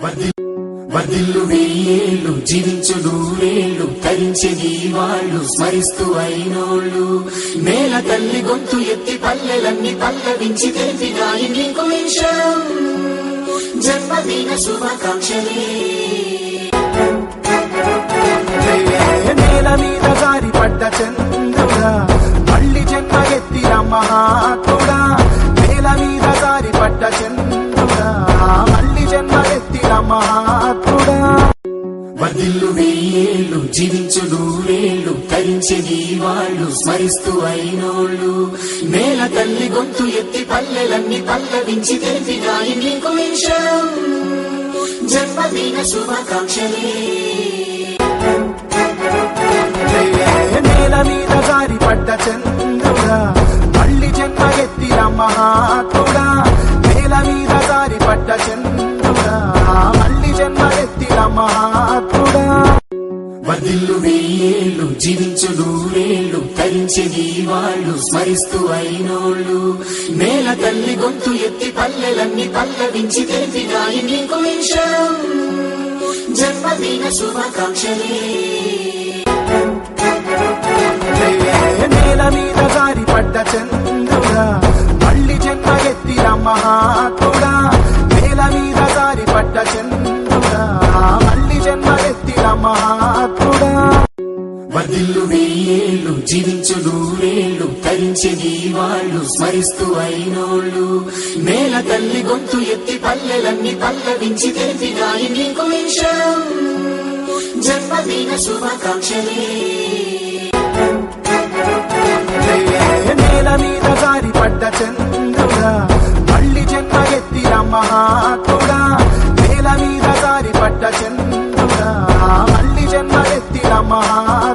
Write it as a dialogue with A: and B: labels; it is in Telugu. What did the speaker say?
A: వర్ధిల్లు వెయ్యేళ్ళు జీవించు నూరేళ్ళు తరించని వాళ్ళు స్మరిస్తూ అయినోళ్ళు నేల తల్లి గొంతు ఎత్తి పల్లెలన్నీ పల్లవించి తెలిపినాయి నీకు విషయం జన్మదిన శుభాకాంక్షలే
B: నేల మీద జారి పడ్డ చంద్రుడా మళ్ళీ జన్మ ఎత్తిన మహాత్ముడా నేల మీద జారి పడ్డ చంద్రుడా మళ్ళీ జన్మ ఎత్తిన మహాత్ముడా
A: వర్ధిల్లు వెయ్యేళ్ళు జీవించు నూరేళ్ళు తరించని వాళ్ళు స్మరిస్తూ అయినోళ్ళు నేల తల్లి గొంతు ఎత్తి పల్లెలన్నీ పల్లవించి తెలిపినాయి నీకు విషయం జన్మదిన శుభాకాంక్షలే
B: నేల మీద జారి పడ్డ చంద్రుడా మళ్ళీ జన్మ ఎత్తిన మహాత్ముడా నేల మీద జారి పడ్డ చంద్రుడా మళ్ళీ జన్మ ఎత్తిన మహాత్ముడా
A: వర్ధిల్లు వెయ్యేళ్ళు జీవించు నూరేళ్ళు తరించని వాళ్ళు స్మరిస్తూ అయినోళ్ళు నేల తల్లి గొంతు ఎత్తి పల్లెలన్నీ పల్లవించి తెలిపినాయి నీకు విషయం జన్మదిన శుభాకాంక్షలే
B: నేల మీద జారి పడ్డ చంద్రుడా మళ్ళీ జన్మ ఎత్తిన మహాత్ముడా నేల మీద జారి పడ్డ చంద్రుడా మళ్ళీ జన్మ ఎత్తిన మహాత్ముడా
A: వర్ధిల్లు వెయ్యేళ్ళు జీవించు నూరేళ్ళు తరించని వాళ్ళు స్మరిస్తూ అయినోళ్ళు నేల తల్లి గొంతు ఎత్తి పల్లెలన్నీ పల్లవించి తెలిపినాయి నీకు విషయం జన్మదిన శుభాకాంక్షలే
B: నేల మీద జారి పడ్డ చంద్రుడా మళ్ళీ జన్మ ఎత్తిన మహాత్ముడా నేల మీద జారి పడ్డ చంద్రుడా మళ్ళీ జన్మ ఎత్తిన మహాత్ముడా